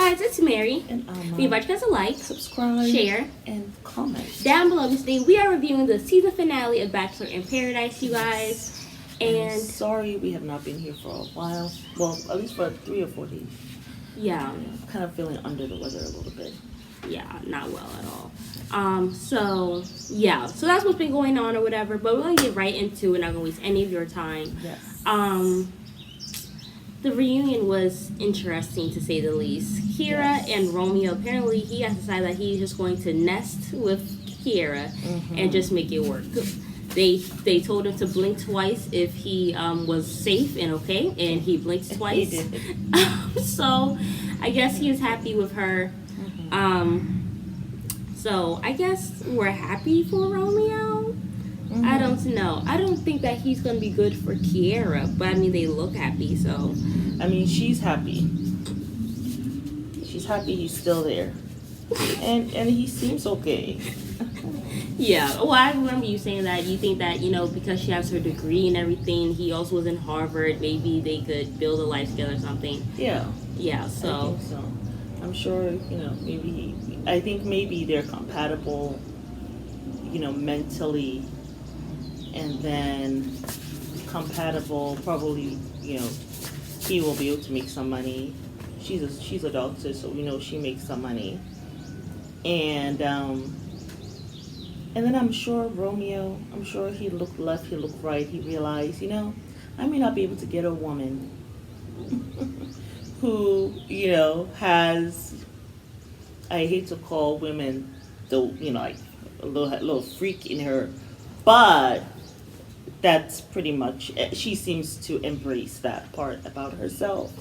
guys, it's Mary. And We invite you guys to like, subscribe, share, and comment. Down below this thing, we are reviewing the season finale of Bachelor in Paradise, you guys. And sorry we have not been here for a while. Well, at least for 3 or 4 days. yeah. Kind of feeling under the weather a little bit. Yeah, not well at all. So that's what's been going on or whatever. But we're gonna get right into it. Not gonna waste any of your time. Yes. The reunion was interesting to say the least. Kira and Romeo, apparently he has decided that he's just going to nest with Kiera and just make it work. They told him to blink twice if he was safe and okay, and he blinked twice. He did. So I guess he is happy with her. So I guess we're happy for Romeo. I don't know. I don't think that he's going to be good for Kiera, but I mean, they look happy, so. I mean, she's happy. She's happy he's still there. And he seems okay. Yeah. Well, I remember you saying that you think that, because she has her degree and everything, he also was in Harvard, maybe they could build a life together or something. Yeah. Yeah, I so. think so. I'm sure, I think maybe they're compatible, mentally. And then compatible, probably, he will be able to make some money. She's a doctor, so we know she makes some money. And then I'm sure Romeo, he looked left, he looked right, he realized, I may not be able to get a woman who, has, I hate to call women, like a little freak in her, but that's pretty much, she seems to embrace that part about herself.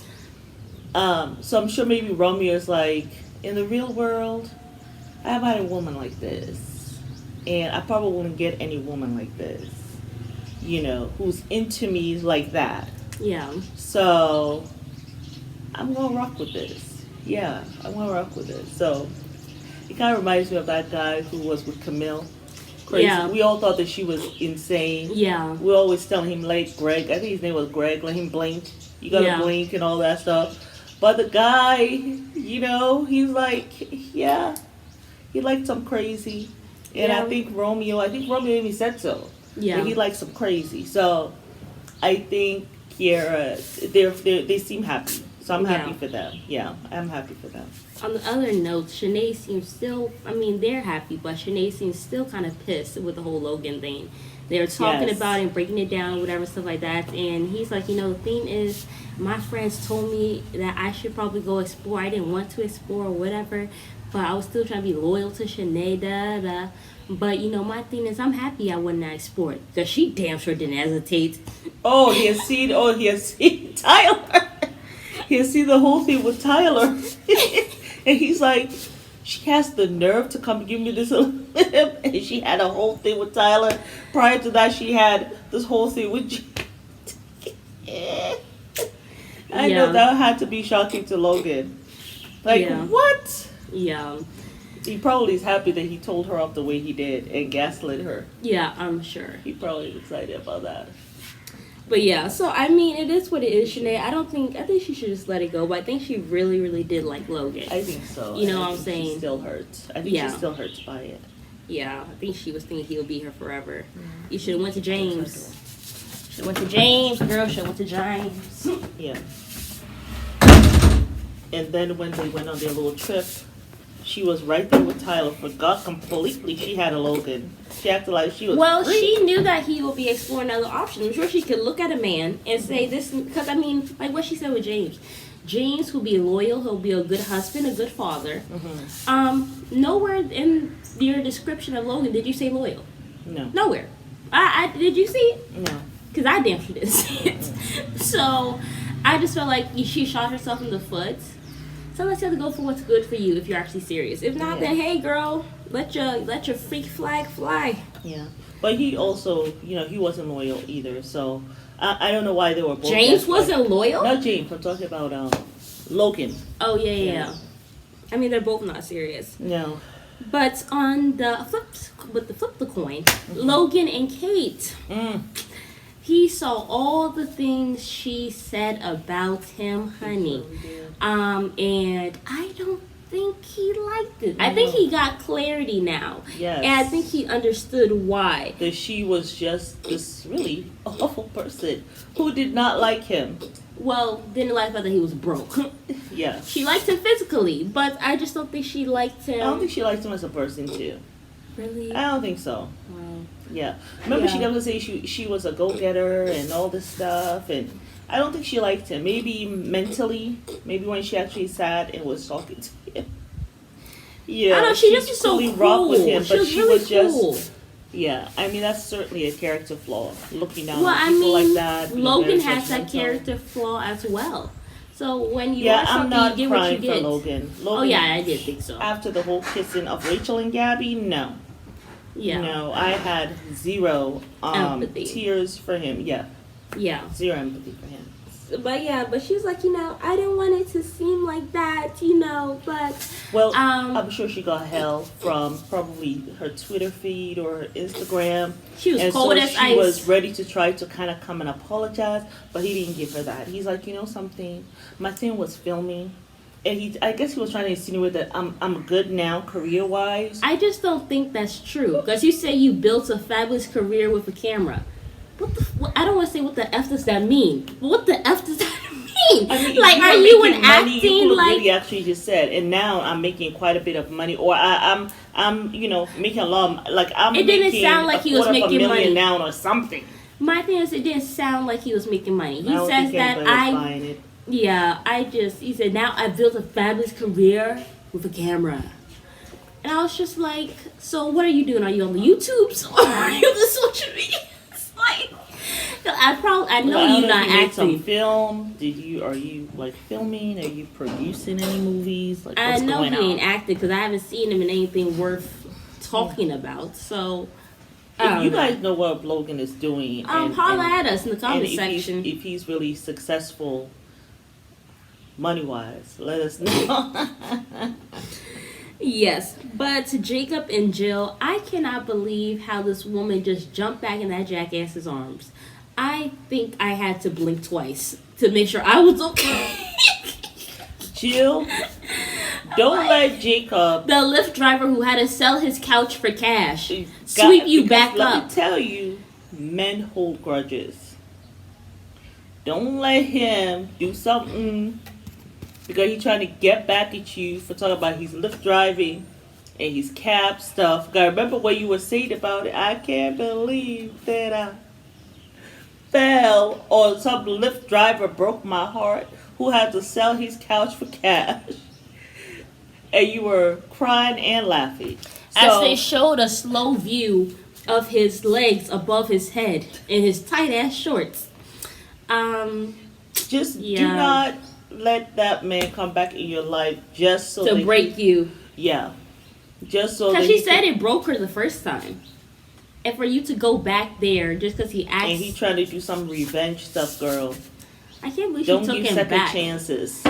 So I'm sure maybe Romeo's like, in the real world, I haven't had a woman like this. And I probably wouldn't get any woman like this, who's into me like that. Yeah. So I'm going to rock with this. Yeah, I'm going to rock with it. So it kind of reminds me of that guy who was with Camille. Crazy. Yeah. We all thought that she was insane. Yeah. We always telling him, like, Greg, I think his name was Greg, let him blink. You gotta blink and all that stuff. But the guy, he's like, yeah, he liked some crazy. And I think Romeo even said so. Yeah. That he likes some crazy. So I think Kiera, they seem happy. So I'm happy for them. Yeah, I'm happy for them. On the other note, Shanae seems still, they're happy, but Shanae seems still kind of pissed with the whole Logan thing. They're talking about it and breaking it down, whatever, stuff like that. And he's like, the thing is, my friends told me that I should probably go explore. I didn't want to explore or whatever, but I was still trying to be loyal to Shanae, But, my thing is, I'm happy I wouldn't explore it. Because she damn sure didn't hesitate. He has seen Tyler. He has seen the whole thing with Tyler. And he's like, she has the nerve to come give me this. And she had a whole thing with Tyler. Prior to that, she had this whole thing with I know that had to be shocking to Logan. Like, what? Yeah. He probably is happy that he told her off the way he did and gaslit her. Yeah, I'm sure. He probably is excited about that. But yeah, so it is what it is, Shanae. I think she should just let it go, but I think she really, really did like Logan. I think so. You know what I'm saying? She still hurts. I think she still hurts by it. Yeah, I think she was thinking he'll be her forever. You should have went to James. Should have went to James, girl. Should have went to James. Yeah. And then when they went on their little trip, she was right there with Tyler. Forgot completely she had a Logan. She acted like she was. Well, she knew that he would be exploring other options. I'm sure she could look at a man and say this, because like what she said with James. James will be loyal. He'll be a good husband, a good father. Nowhere in your description of Logan did you say loyal. No. Nowhere. I did you see it? No. Because I damn sure didn't see it. So I just felt like she shot herself in the foot. So let's have to go for what's good for you if you're actually serious. If not, then hey, girl, let your freak flag fly. Yeah, but he also, he wasn't loyal either. So I don't know why they were both. James wasn't loyal? Not James. I'm talking about Logan. Oh yeah. They're both not serious. No. But on the flip the coin, Logan and Kate. He saw all the things she said about him, honey. And I don't think he liked it. I think he got clarity now. Yes. And I think he understood why. That she was just this really awful person who did not like him. Well, didn't like that he was broke. Yeah. She liked him physically, but I just don't think she liked him. I don't think she liked him as a person, too. Really? I don't think so. Wow. Yeah. Remember, Yeah. she kept saying she was a go-getter and all this stuff, and I don't think she liked him. Maybe mentally, maybe when she actually sat and was talking to him. Yeah, I know, she just was so totally cool. rocked with him, She but was she really was just cool. yeah. I mean, that's certainly a character flaw. Looking down Well, on I people mean, like that. being Logan very has that judgmental. character flaw as well. So when you Yeah, watch I'm something, not you get what crying you for get. Logan. Oh Logan. yeah, I did think so. After the whole kissing of Rachel and Gabby, no. Yeah. No, I had zero Empathy. tears for him. Yeah, Yeah. zero empathy for him. But she was like, I didn't want it to seem like that, but Well, I'm sure she got hell from probably her Twitter feed or her Instagram. she was And cold so as she ice. was ready to try to kind of come and apologize, but he didn't give her that. He's like, something? My thing was filming. And I guess he was trying to insinuate that I'm good now career-wise. I just don't think that's true. Because you say you built a fabulous career with a camera. I don't want to say what the F does that mean. But what the F does that mean? I mean, like, if are were you making an money, acting you could like? really actually just said, and now I'm making quite a bit of money, or I'm making a lot. Like I'm. It didn't making sound like a he was quarter of a making million money. now or something. My thing is, it didn't sound like he was making money. He I don't says think that anybody was buying it. he said, now I built a fabulous career with a camera. And I was just like, so what are you doing? Are you on the YouTubes or are you on the social media? It's like, I know you're not you made some acting. film. Are you like filming? Are you producing any movies? Like, I what's know going he on? ain't acting because I haven't seen him in anything worth talking about. So, I If you don't guys know what Logan is doing, holla at us in the and comment if section. he's really successful money-wise, let us know. Yes, but to Jacob and Jill, I cannot believe how this woman just jumped back in that jackass's arms. I think I had to blink twice to make sure I was okay. Jill, don't let Jacob The Lyft driver who had to sell his couch for cash sweep you back let up. me tell you, men hold grudges. Don't let him do something because he's trying to get back at you for talking about his Lyft driving and his cab stuff. Gotta remember what you were saying about it. I can't believe that I fell or some Lyft driver broke my heart who had to sell his couch for cash. And you were crying and laughing. As they showed a slow view of his legs above his head in his tight ass shorts. Just Yeah. do not let that man come back in your life just so To that break you. Yeah. Just so that Because she he said can- it broke her the first time. And for you to go back there just because he asked. and he trying to do some revenge stuff, girl. I can't believe Don't she took give him second back. chances.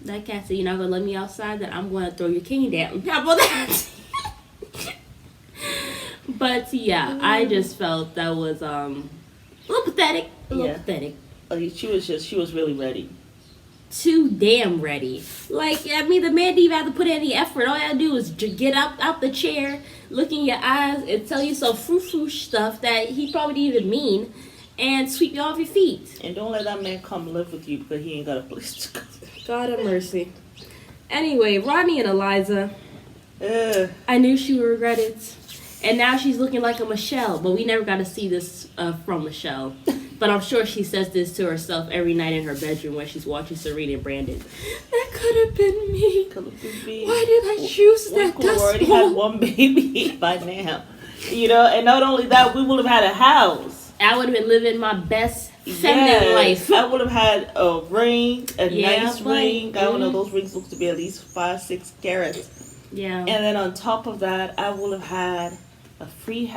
That cat said, "You're not gonna let me outside. Then I'm gonna throw your king down." How about that? But yeah, I just felt that was a little pathetic. A little Yeah. pathetic. She was really ready. Too damn ready. Like, I mean, the man didn't even have to put any effort. All you had to do was get up out the chair, look in your eyes, and tell you some frou-frou stuff that he probably didn't even mean, and sweep you off your feet. And don't let that man come live with you because he ain't got a place to go. God have mercy. Anyway, Ronnie and Eliza, Ugh. I knew she would regret it. And now she's looking like a Michelle, but we never got to see this from Michelle. But I'm sure she says this to herself every night in her bedroom when she's watching Serena and Brandon. That could have been me. Why did I choose that We already dust bowl? had one baby by now. And not only that, we would have had a house. I would have been living my best feminine life. I would have had a ring, a nice right. ring. I don't know, those rings look to be at least 5-6 carats. Yeah. And then on top of that, I would have had a free,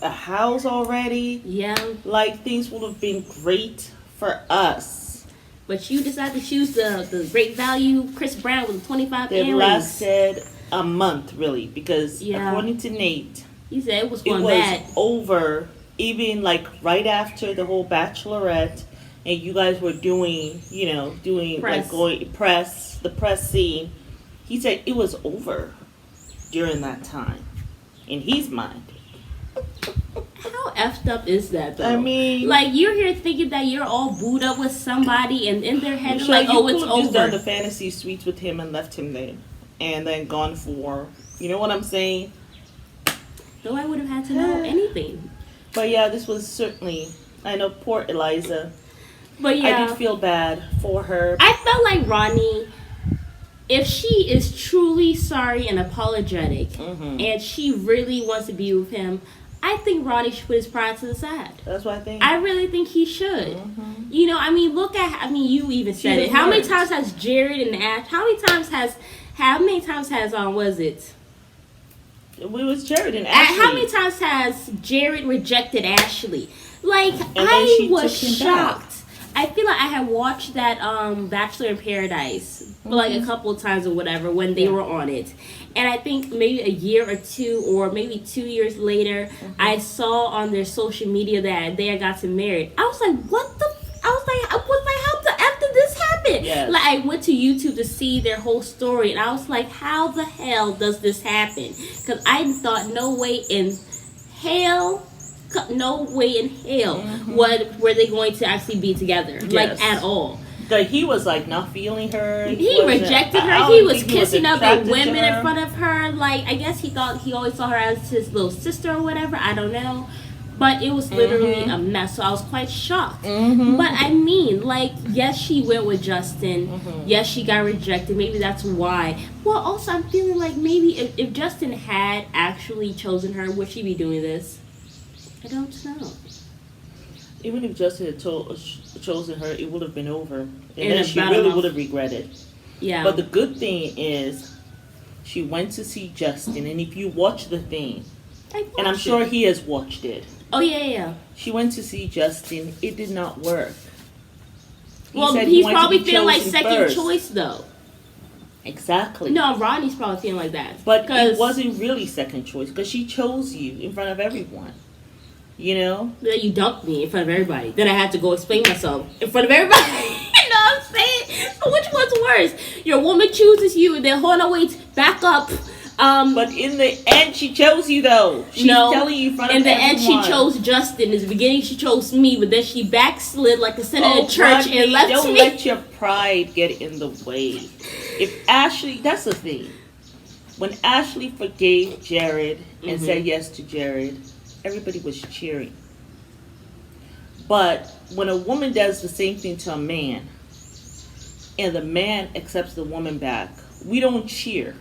a house already. Yeah. Like, things would have been great for us. But you decided to choose the great value Chris Brown with 25 It earrings. lasted a month, really, because Yeah. according to Nate, He said it was It going was bad. over, even like right after the whole Bachelorette, and you guys were doing, Press. like the press scene. He said it was over during that time, in his mind. How effed up is that, though? I mean, like, you're here thinking that you're all booed up with somebody, and in their head, sure, like, oh, you it's could have just done the over. fantasy suites with him and left him there, and then gone for, you know what I'm saying? Nobody would have had to know anything. But yeah, this was certainly. I know, poor Eliza. But yeah, I did feel bad for her. I felt like Ronnie, if she is truly sorry and apologetic, Mm-hmm. and she really wants to be with him, I think Ronnie should put his pride to the side. That's what I think. I really think he should. Mm-hmm. You know, I mean, you even said it. How many learned. times has Jared and Ash? How many times has was it? It was Jared and Ashley. How many times has Jared rejected Ashley? Like, then I she was took him back. shocked. I feel like I had watched that Bachelor in Paradise for like a couple of times or whatever when they were on it. And I think maybe a year or two or maybe 2 years later, I saw on their social media that they had gotten married. I was like, what the? I was like, how the F did this happen? Yes. Like, I went to YouTube to see their whole story, and I was like, how the hell does this happen? Because I thought no way in hell were they going to actually be together, like, Yes. at all. That he was like not feeling her. He wasn't- rejected I her. don't He was think he was kissing up at attracted to women in her. front of her. Like, I guess he always saw her as his little sister or whatever. I don't know. But it was literally a mess. So I was quite shocked. Mm-hmm. But I mean, like, yes, she went with Justin. Yes, she got rejected. Maybe that's why. Well, also, I'm feeling like maybe if Justin had actually chosen her, would she be doing this? I don't know. Even if Justin had chosen her, it would have been over, and In then she about a really month. would have regretted. Yeah. But the good thing is, she went to see Justin, and if you watch the thing, and I'm sure he has watched it. Oh, yeah. She went to see Justin. It did not work. Well, said he's wanted to probably be feeling like chosen second first. choice, though. Exactly. No, Ronnie's probably feeling like that. But 'Cause it wasn't really second choice because she chose you in front of everyone. You know? Then you dumped me in front of everybody. Then I had to go explain myself in front of everybody. You know what I'm saying? So which one's worse? Your woman chooses you, and then hold on, wait, back up. But in the end, she chose you though. She's telling you in front of everyone. In the end, she chose Justin. In the beginning, she chose me, but then she backslid like a sinner in church Rodney, and left don't me. let your pride get in the way. If Ashley, that's the thing. When Ashley forgave Jared and said yes to Jared, everybody was cheering. But when a woman does the same thing to a man, and the man accepts the woman back, we don't cheer.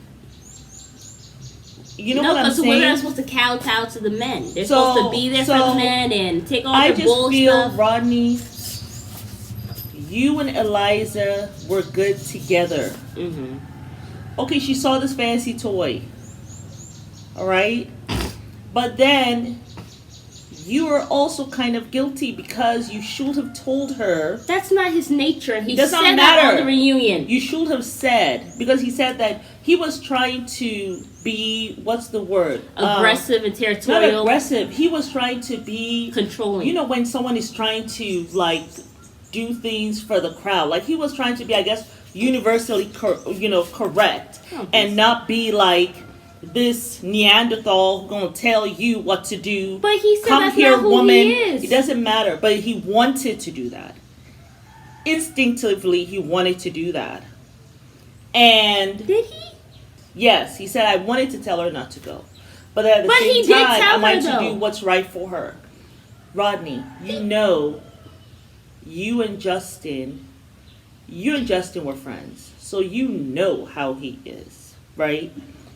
You know what I'm because the saying? women are supposed to kowtow to the men. They're So- supposed to be there for so the men and take all I their just bull feel, stuff. Rodney, you and Eliza were good together. Mm-hmm. Okay, she saw this fancy toy. All right? But then you are also kind of guilty because you should have told her. That's not his nature. He Does said not that on matter. the reunion. You should have said, because he said that he was trying to be, what's the word? Aggressive and Not territorial. aggressive. He was trying to be Controlling. You know, when someone is trying to, like, do things for the crowd. Like, he was trying to be, I guess, universally, correct. And not be like this Neanderthal who's going to tell you what to do. But he said Come that's here, not who woman. he is. It doesn't matter. But he wanted to do that. Instinctively, he wanted to do that. And Did he? yes, he said, I wanted to tell her not to go. But at the But he same did time, tell I her, wanted to though. do what's right for her. Rodney, you know, you and Justin were friends. So you know how he is, right?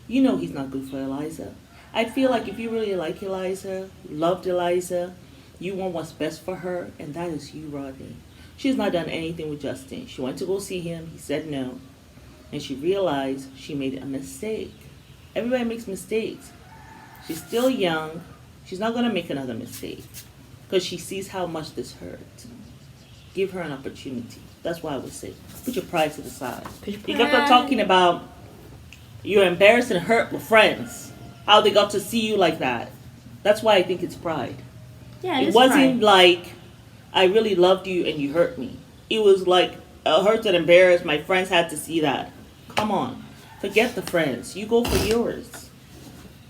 You know he's not good for Eliza. I feel like if you really like Eliza, loved Eliza, you want what's best for her, and that is you, Rodney. She's not done anything with Justin. She went to go see him. He said no. And she realized she made a mistake. Everybody makes mistakes. She's still young. She's not going to make another mistake because she sees how much this hurts. Give her an opportunity. That's why I would say, put your pride to the side. You kept on talking about you're embarrassed and hurt with friends. How they got to see you like that. That's why I think it's pride. Yeah, It it's wasn't pride. like I really loved you and you hurt me. It was like hurt and embarrassed. My friends had to see that. Come on, forget the friends. You go for yours.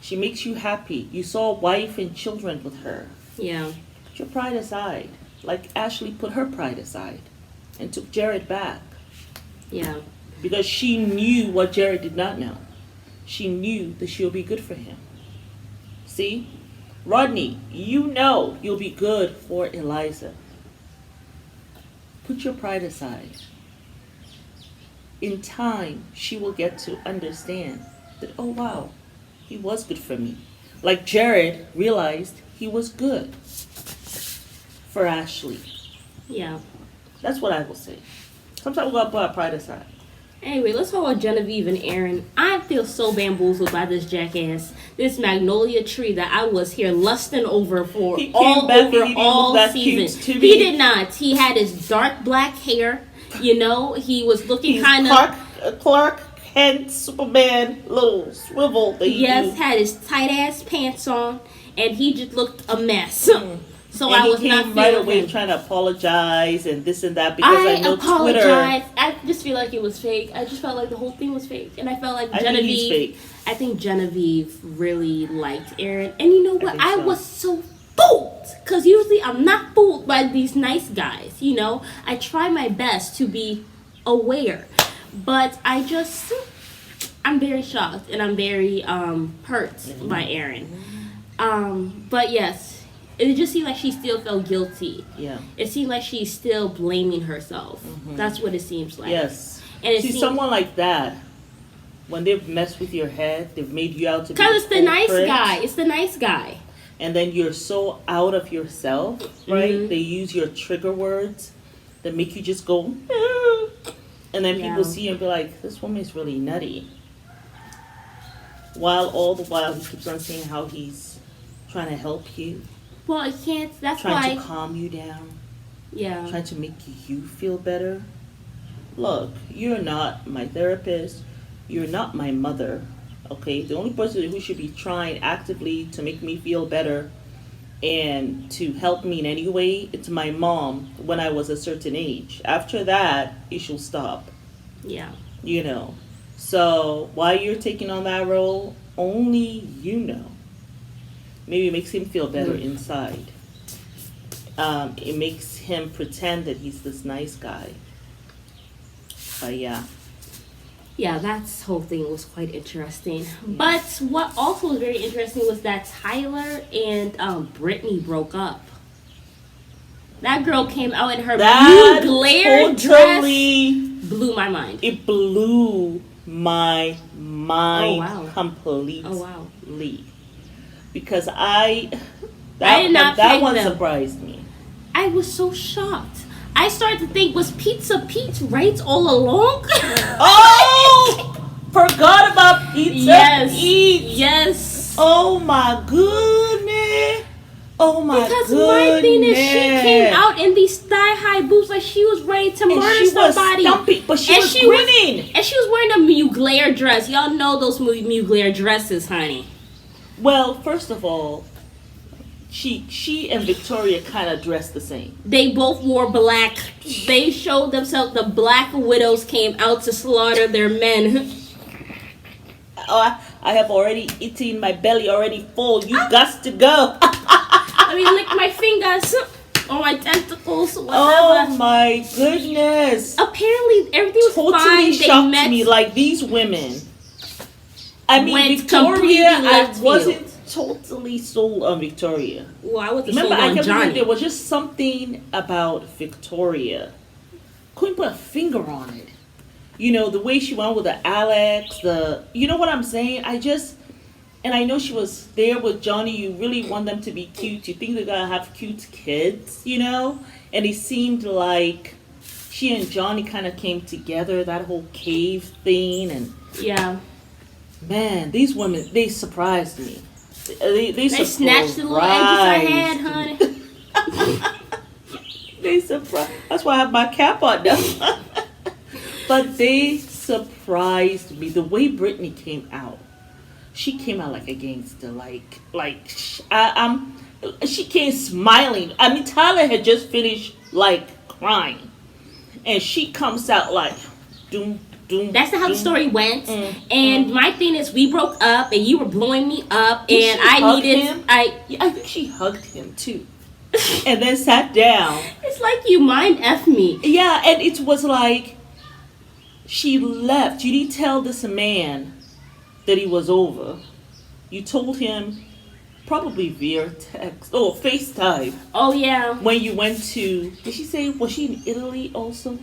She makes you happy. You saw a wife and children with her. Yeah. Put your pride aside. Like Ashley put her pride aside and took Jared back. Yeah. Because she knew what Jared did not know. She knew that she'll be good for him. See? Rodney, you know you'll be good for Eliza. Put your pride aside. In time, she will get to understand that, oh wow, he was good for me. Like Jared realized he was good for Ashley. Yeah. That's what I will say. Sometimes we gotta put our pride aside. Anyway, let's talk about Genevieve and Aaron. I feel so bamboozled by this jackass, this magnolia tree that I was here lusting over for He came all back over and he didn't all look that cute season. to He me. did not. He had his dark black hair. You know, he was looking He's kind of. Clark Kent Superman little swivel that he Yes, do. had his tight ass pants on, and he just looked a mess. So And I was he not came right feeling away him. trying to apologize and this and that because I know Twitter. apologize. I just feel like it was fake. I just felt like the whole thing was fake, and I felt like I think Genevieve. he's fake. I think Genevieve really liked Aaron, and you know what? think I so. was so fooled because usually I'm not fooled by these nice guys. You know, I try my best to be aware, but I'm very shocked and I'm very hurt by Aaron. But yes. It just seemed like she still felt guilty. Yeah. It seemed like she's still blaming herself. That's what it seems like. Yes. And it See, seems, someone like that, when they've messed with your head, they've made you out to be because it's the nice culprit, guy. It's the nice guy. and then you're so out of yourself, right? Mhm. They use your trigger words that make you just go, "Ah," and then Yeah. people see you and be like, this woman is really nutty. While all the while he keeps on saying how he's trying to help you, Well, it can't. That's trying to why. calm you down, Yeah. trying to make you feel better. Look, you're not my therapist. You're not my mother. Okay? The only person who should be trying actively to make me feel better and to help me in any way, it's my mom when I was a certain age. After that, it should stop. Yeah. You know. So why you're taking on that role, only you know. Maybe it makes him feel better inside. It makes him pretend that he's this nice guy. But yeah. Yeah, that whole thing was quite interesting. But what also was very interesting was that Tyler and Brittany broke up. That girl came out in her That blue glare totally dress. Blew my mind. it blew my mind Oh, wow. completely. Oh, wow. Because I did not that peg one them. surprised me. I was so shocked. I started to think, was Pizza Pete right all along? Oh! Forgot about Pizza Yes. Pete. Yes. Oh my goodness. Oh my Because goodness. my thing is, she came out in these thigh-high boots like she was ready to and murder she was somebody. stumpy, but she And was she was- grinning. And she was wearing a Mugler dress. Y'all know those Mugler dresses, honey. Well, first of all, she and Victoria kind of dressed the same. They both wore black. They showed themselves. The Black Widows came out to slaughter their men. Oh, I have already eaten. My belly already full. You got to go. Let me lick my fingers or my tentacles, whatever. Oh my goodness. Apparently, everything was Totally fine. They shocked met. me. Like these women. I mean, Went completely Victoria, I left wasn't totally sold on Victoria. Well, I wasn't Remember, sold I on kept thinking Johnny. there was just something about Victoria. Couldn't put a finger on it. You know, the way she went with the Alex, you know what I'm saying? And I know she was there with Johnny. You really want them to be cute. You think they're going to have cute kids, you know? And it seemed like she and Johnny kind of came together, that whole cave thing. And Yeah. man, these women, they surprised me. They snatched the little edges I had, surprised honey. They surprised. That's why I have my cap on now. But they surprised me. The way Brittany came out. she came out like a gangster. She came smiling. I mean, Tyler had just finished like crying, and she comes out like, doom, doom. That's not how the doom. story went. And my thing is, we broke up, and you were blowing me up, and I needed. Him? I think she hugged him too, and then sat down. It's like you mind F me. Yeah, and it was like she left. You didn't tell this man that he was over. You told him probably via text or FaceTime. Oh yeah. When you went to, did she say, was she in Italy also?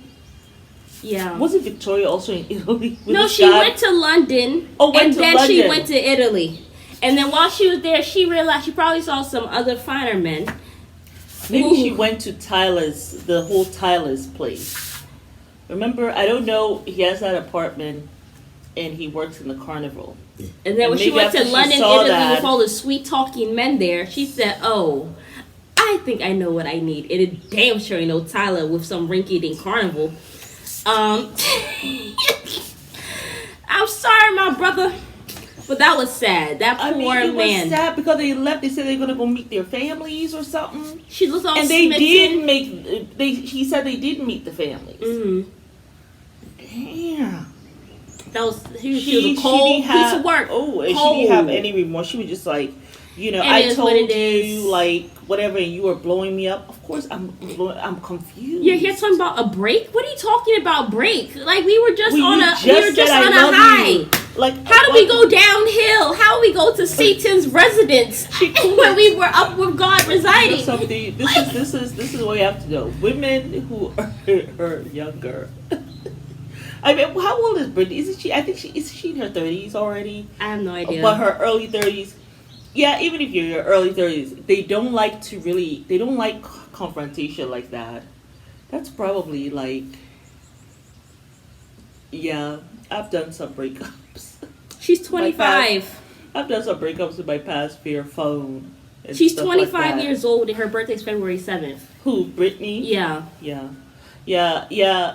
Yeah. Wasn't Victoria also in Italy? No, she went to London. Went to then London. she went to Italy. And then while she was there, she realized she probably saw some other finer men. Maybe she went to the whole Tyler's place. Remember, I don't know, he has that apartment and he works in the carnival. And then when she went to London, Italy, with all the sweet talking men there, she said, "Oh, I think I know what I need." It is damn sure ain't no Tyler with some rinky-dink carnival. I'm sorry, my brother, but that was sad. That poor it man. was sad because they left. They said they're gonna go meet their families or something. She was all and they smitten. did make. He said they did meet the families. Mm-hmm. Damn. She was a cold piece of work. Oh, and she didn't have any remorse. She was just like, I told you like whatever, and you were blowing me up. Of course, I'm confused. You're here talking about a break? What are you talking about break? Like we were just on a high. You. Like how do we go downhill? How do we go to Satan's residence when we were up with God residing? This is what you have to know. Women who are younger. I mean, how old is Brittany? Isn't she? I think is she in her 30s already? I have no idea. But her early 30s. Yeah, even if you're in your early 30s, they don't like confrontation like that. That's probably like, yeah, I've done some breakups. She's 25. I've done some breakups with my past via phone. She's 25 years old and her birthday's February 7th. Who, Brittany? Yeah. Yeah.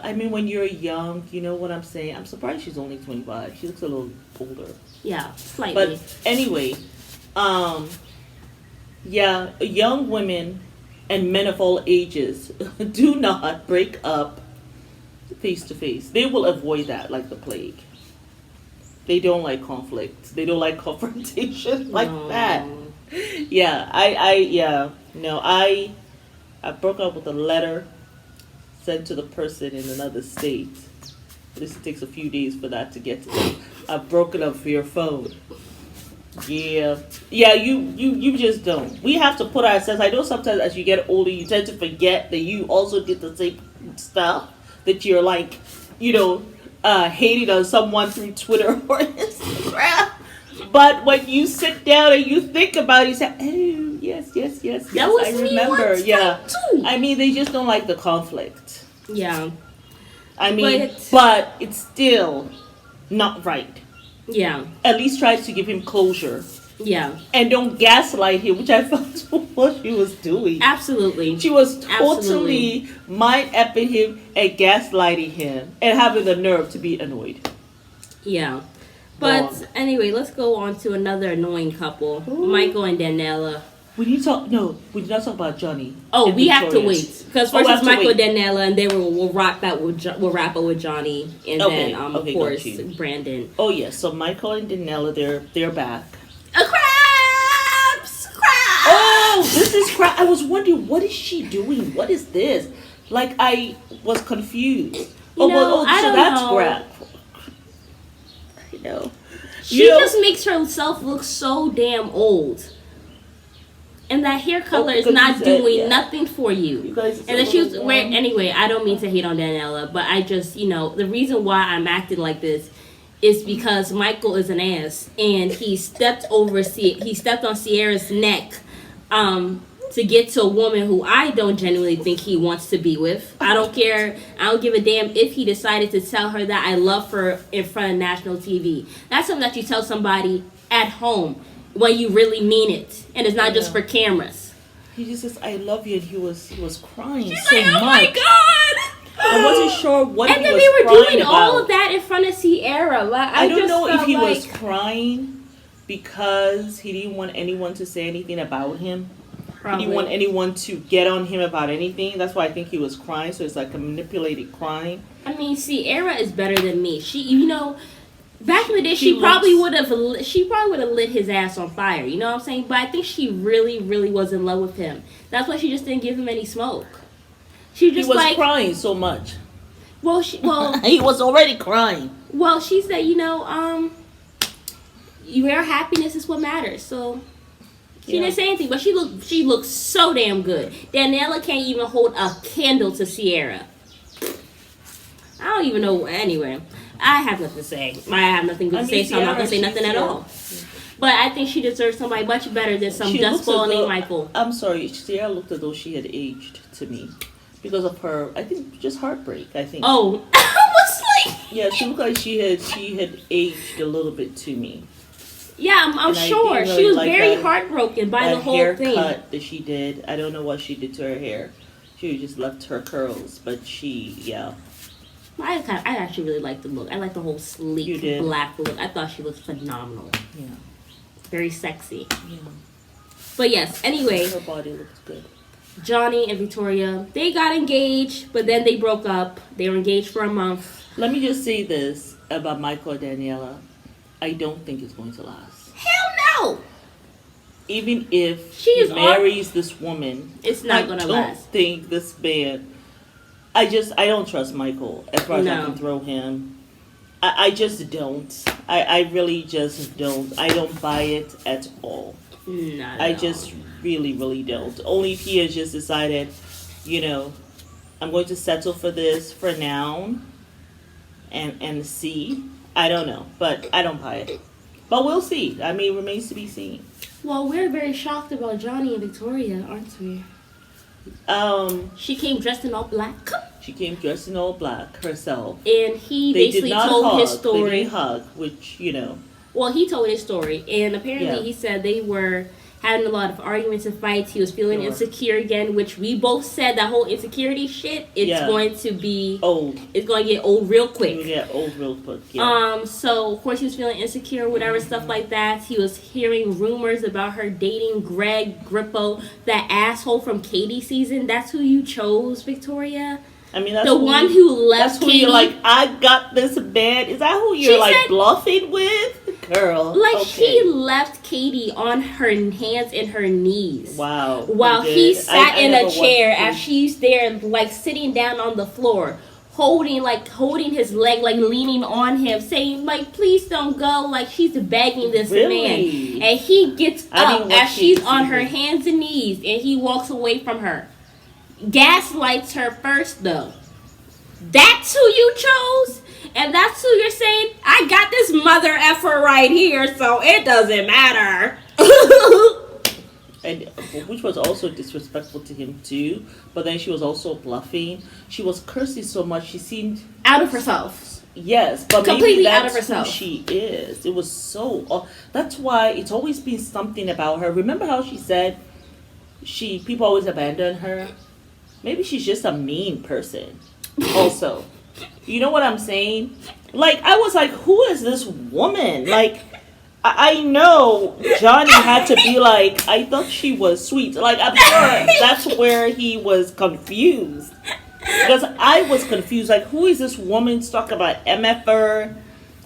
I mean, when you're young, you know what I'm saying? I'm surprised she's only 25. She looks a little older. Yeah, slightly. But anyway, young women and men of all ages do not break up face to face. They will avoid that like the plague. They don't like conflict. They don't like confrontation like that. Yeah, I broke up with a letter sent to the person in another state. At least it takes a few days for that to get to them. I've broken up via phone. Yeah, you just don't. We have to put ourselves. I know sometimes as you get older, you tend to forget that you also did the same stuff. That you're like, hating on someone through Twitter or Instagram. But when you sit down and you think about it, you say, "Oh, yes, that was I remember." Me yeah, too. I mean, they just don't like the conflict. Yeah, I mean, but it's still not right. Yeah. At least try to give him closure. Yeah. And don't gaslight him, which I felt what she was doing. Absolutely. She was totally mind-effing him and gaslighting him and having the nerve to be annoyed. Yeah. But anyway, let's go on to another annoying couple. Ooh. Michael and Daniela. We did not talk about Johnny. Oh, we have to wait. Because first it's Michael and Daniela, and then we'll wrap up with Johnny, and then of course Brandon. Oh yes, so Michael and Daniela, they're back. Crabs! Oh, this is crab. I was wondering, what is she doing? What is this? Like, I was confused. I don't that's know. crab. I know. She just makes herself look so damn old. And that hair color is not doing nothing for you. And then she was wearing, anyway, I don't mean to hate on Daniela, but I just, the reason why I'm acting like this is because Michael is an ass, and he stepped on Sierra's neck to get to a woman who I don't genuinely think he wants to be with. I don't care. I don't give a damn if he decided to tell her that I love her in front of national TV. That's something that you tell somebody at home when you really mean it, and it's not just for cameras. He just says, "I love you," and he was crying. She's so like, "Oh much. my god!" I wasn't sure what he was crying about. And then they were doing all of that in front of Sierra. I don't know if he was crying because he didn't want anyone to say anything about him. Probably. He didn't want anyone to get on him about anything. That's why I think he was crying. So it's like a manipulated crying. I mean, Sierra is better than me. She, you know, back in the day, she probably would have lit his ass on fire. You know what I'm saying? But I think she really, really was in love with him. That's why she just didn't give him any smoke. She just he was crying so much. Well, he was already crying. Well, she said, you know, your happiness is what matters. So she didn't say anything, but she looked so damn good. Daniela can't even hold a candle to Sierra. I don't even know. Anyway, I have nothing to say. I have nothing good to say, so I'm not gonna say nothing at all. But I think she deserves somebody much better than some dustball named Michael. I'm sorry, Sierra looked as though she had aged to me because of her. I think just heartbreak. I think. Oh, I was like. Yeah, she looked like she had aged a little bit to me. Yeah, I'm sure she was very heartbroken by the whole thing. Haircut that she did. I don't know what she did to her hair. She just left her curls, but I actually really liked the look. I like the whole sleek black look. I thought she looked phenomenal. Yeah. Very sexy. Yeah. But yes, anyway. Her body looked good. Johnny and Victoria, they got engaged, but then they broke up. They were engaged for a month. Let me just say this about Michael and Daniela. I don't think it's going to last. Hell no! Even if he marries this woman, it's not going to last. I don't think this man... I don't trust Michael as far as I can throw him. I just don't. I really just don't. I don't buy it at all. I just really, really don't. Only if he has just decided, you know, I'm going to settle for this for now and see. I don't know, but I don't buy it. But we'll see. I mean, it remains to be seen. Well, we're very shocked about Johnny and Victoria, aren't we? She came dressed in all black. She came dressed in all black herself. And he basically told his story. They didn't hug, which, you know. Well, he told his story. And apparently he said they were having a lot of arguments and fights. He was feeling insecure again, which we both said that whole insecurity shit, it's going to be old. It's going to get old real quick. It's going to get old real quick, yeah. So, of course, he was feeling insecure, whatever, stuff like that. He was hearing rumors about her dating Greg Grippo, that asshole from Katie season. That's who you chose, Victoria? I mean, that's the one who left Katie. You're like, I got this bad. Is that who you're like bluffing with? Girl. Like, she left Katie on her hands and her knees. Wow. While he sat in a chair as she's there, like, sitting down on the floor, holding his leg, like, leaning on him, saying, like, please don't go. Like, she's begging this man. And he gets up as she's on her hands and knees, and he walks away from her. Gaslights her first, though. That's who you chose? And that's who you're saying, I got this mother effer right here, so it doesn't matter. And which was also disrespectful to him too. But then she was also bluffing. She was cursing so much she seemed out of herself. Yes, but completely maybe that's out of herself. Who she is. It was so. That's why it's always been something about her. Remember how she said people always abandon her? Maybe she's just a mean person. Also, you know what I'm saying? Like, I was like, who is this woman? Like, I know Johnny had to be like, I thought she was sweet. Like, I'm sure that's where he was confused. Because I was confused. Like, who is this woman talking about MFR?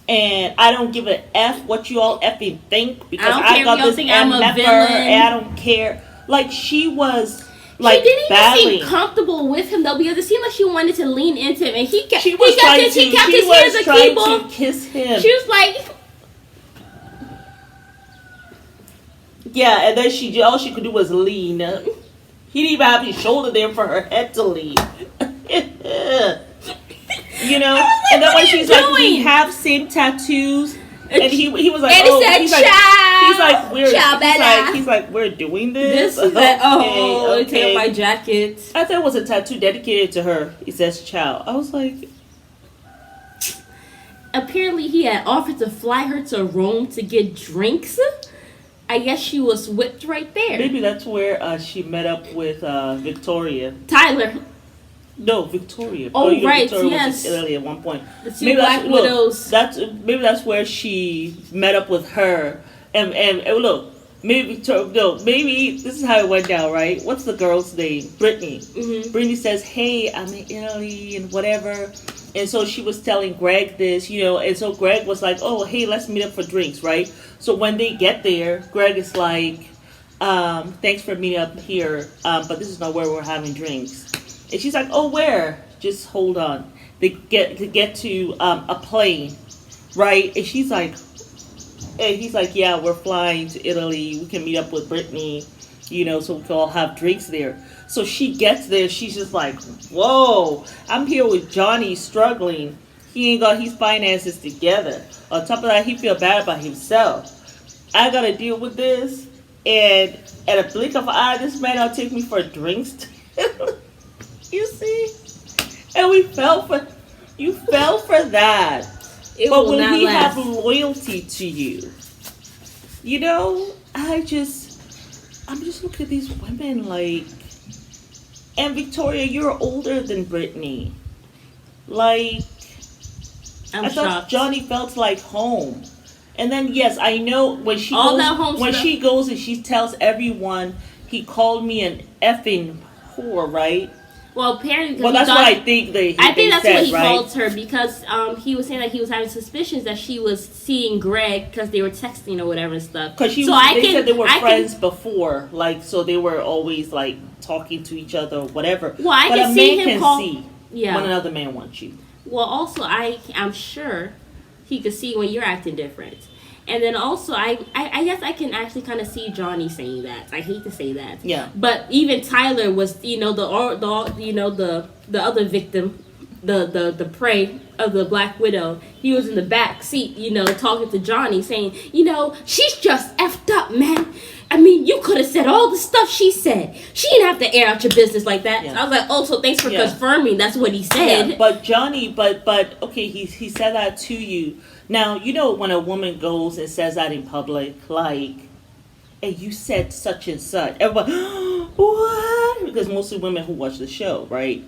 And I don't give a F what you all effing think. Because I got this MFR and I don't care. Like, she was... Like, she didn't even seem comfortable with him though, because it seemed like she wanted to lean into him, and he kept his hands to kiss him. She was like, yeah, and then all she could do was lean. He didn't even have his shoulder there for her head to lean. You know, like, and then when she's like, we have same tattoos. And he was like, and he's like, we're doing this. Take my jacket. I thought it was a tattoo dedicated to her. He says, "Ciao." I was like, apparently he had offered to fly her to Rome to get drinks. I guess she was whipped right there. Maybe that's where she met up with Victoria. Tyler. No, Victoria. Oh, right, Victoria yes. was in Italy at one point. The two Black Widows. Maybe that's where she met up with her, And look, maybe this is how it went down, right? What's the girl's name? Brittany. Mm-hmm. Brittany says, "Hey, I'm in Italy and whatever." And so she was telling Greg this, and so Greg was like, "Oh, hey, let's meet up for drinks," right? So when they get there, Greg is like, "Thanks for meeting up here, but this is not where we're having drinks." And she's like, "Oh, where? Just hold on." They get to a plane, right? And she's like, and he's like, "Yeah, we're flying to Italy. We can meet up with Brittany, so we can all have drinks there." So she gets there. She's just like, "Whoa, I'm here with Johnny struggling. He ain't got his finances together. On top of that, he feel bad about himself. I got to deal with this. And at a blink of an eye, this man will take me for drinks." You see? And you fell for that. It but will when not he last. have loyalty to you, I'm just looking at these women like, and Victoria, you're older than Brittany. Like, I'm I thought shocked. Johnny felt like home. And then yes, I know when she All goes, that home when stuff. she goes and she tells everyone he called me an effing whore, right? Well, apparently, Well, that's what I think they. I think that's said, what he right? called her because he was saying that he was having suspicions that she was seeing Greg because they were texting or whatever and stuff. Because they said they were friends before, like, so they were always like talking to each other or whatever. Well, I but can a see man him can call. see Yeah. when another man wants you. Well, also I'm sure he could see when you're acting different. And then also, I guess I can actually kind of see Johnny saying that. I hate to say that. Yeah. But even Tyler was, the other victim, the prey of the Black Widow. He was in the back seat, talking to Johnny, saying, she's just effed up, man. I mean, you could have said all the stuff she said. She didn't have to air out your business like that. Yeah. So I was like, oh, so thanks for confirming that's what he said. Yeah, but Johnny, but okay, he said that to you. Now, when a woman goes and says that in public, like, "Hey, you said such and such," everybody, what? Because mostly women who watch the show, right?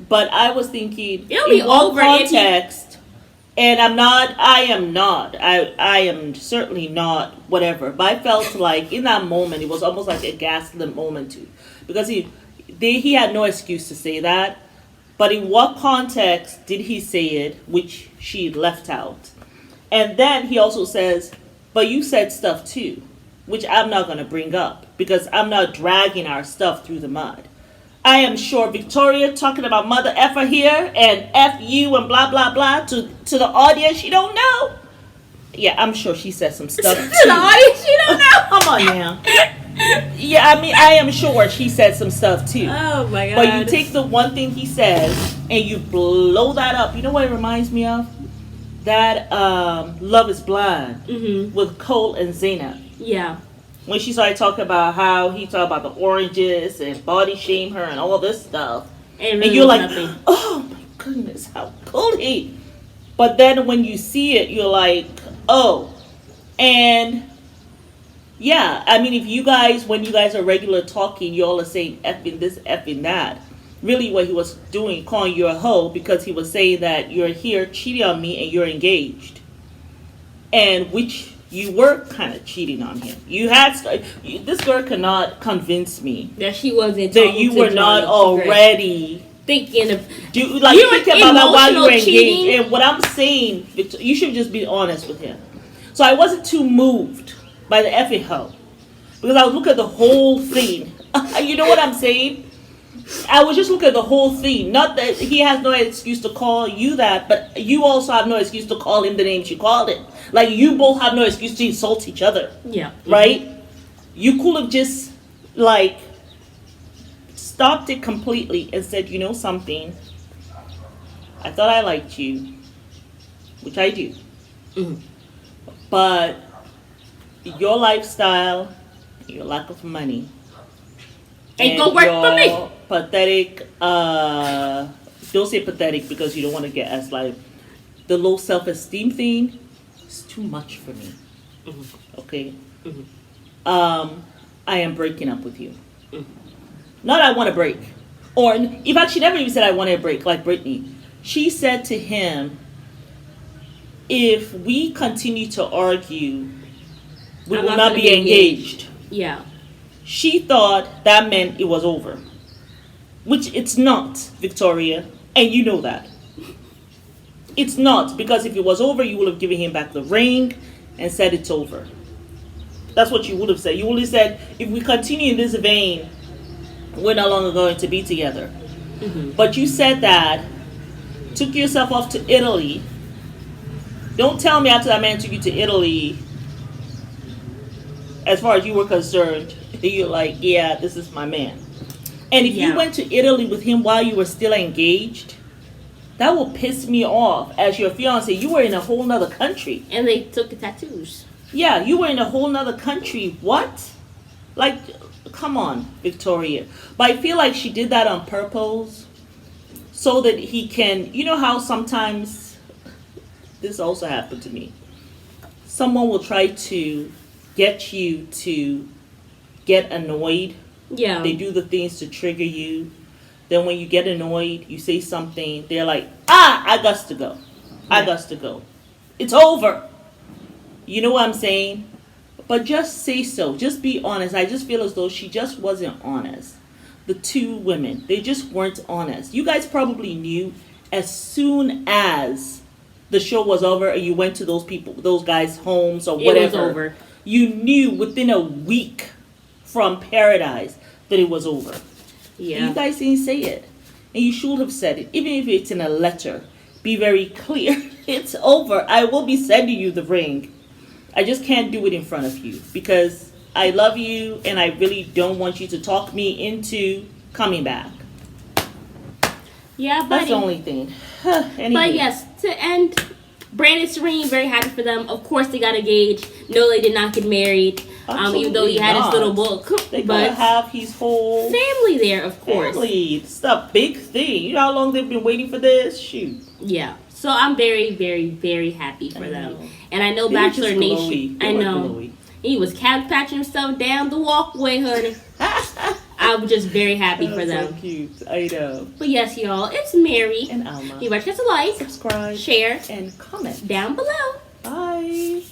But I was thinking, It'll be in one over if context, and I am certainly not, whatever. But I felt like in that moment, it was almost like a gaslit moment too. Because he had no excuse to say that. But in what context did he say it, which she left out? And then he also says, "But you said stuff too," which I'm not going to bring up because I'm not dragging our stuff through the mud. I am sure Victoria talking about mother effer here and F you and blah, blah, blah to the audience you don't know. Yeah, I'm sure she said some stuff too. To the audience, you don't know. Come on now. Yeah, I mean, I am sure she said some stuff too. Oh my God. But you take the one thing he says and you blow that up. You know what it reminds me of? That Love is Blind with Cole and Zaynab. Yeah. When she started talking about how he talked about the oranges and body shame her and all this stuff. Really and you're like, nothing. "Oh my goodness, how could he?" But then when you see it, you're like, oh. And yeah, I mean, when you guys are regular talking, you all are saying effing this, effing that. Really what he was doing, calling you a hoe, because he was saying that you're here cheating on me and you're engaged. And which you were kind of cheating on him. This girl cannot convince me that she wasn't that you were not already thinking of thinking about that while you were engaged. And what I'm saying, you should just be honest with him. So I wasn't too moved by the effing hoe because I was looking at the whole thing. You know what I'm saying? I was just looking at the whole thing. Not that he has no excuse to call you that, but you also have no excuse to call him the names you called him. Like, you both have no excuse to insult each other. Yeah. Right? You could have just, like, stopped it completely and said, "You know something? I thought I liked you," which I do. Mm-hmm. But your lifestyle, your lack of money, ain't gonna work for me. Pathetic, don't say pathetic because you don't want to get as like the low self-esteem thing is too much for me. Mm-hmm. Okay? Mm-hmm. I am breaking up with you. Mm-hmm. Not I want to break. Or, in fact, she never even said I want to break like Brittany. She said to him, if we continue to argue, We I'm will not not gonna be be engaged. Yeah. She thought that meant it was over, which it's not, Victoria, and you know that. It's not, because if it was over, you would have given him back the ring and said it's over. That's what you would have said. You would have said, if we continue in this vein, we're no longer going to be together. Mm-hmm. But you said that, took yourself off to Italy. Don't tell me after that man took you to Italy, as far as you were concerned, you're like, yeah, this is my man. And if you went to Italy with him while you were still engaged, that will piss me off. As your fiance, you were in a whole nother country. And they took the tattoos. Yeah, you were in a whole nother country. What? Like, come on, Victoria. But I feel like she did that on purpose so that he can, you know how sometimes, this also happened to me. Someone will try to get you to get annoyed. Yeah. They do the things to trigger you. Then when you get annoyed, you say something, they're like, I got to go. I got to go. It's over. You know what I'm saying? But just say so. Just be honest. I just feel as though she just wasn't honest. The two women, they just weren't honest. You guys probably knew as soon as the show was over and you went to those guys' homes or whatever. It was over. You knew within a week from Paradise that it was over. Yeah. And you guys didn't say it. And you should have said it. Even if it's in a letter, be very clear. It's over. I will be sending you the ring. I just can't do it in front of you because I love you and I really don't want you to talk me into coming back. Yeah, buddy. That's the only thing. Anyway. But yes, to end, Brandon Serene, very happy for them. Of course, they got engaged. No, they did not get married. Even though he had his little book. They gotta have his whole family there, of course. Family. It's a big thing. You know how long they've been waiting for this? Shoot. Yeah. So I'm very, very, very happy for them. And I know Bachelor Nation. I know. Glowy. He was patching himself down the walkway, honey. I'm just very happy for them. So cute. I know. But yes, y'all, it's Mary. And Alma. You guys get to like, subscribe, share, and comment down below. Bye.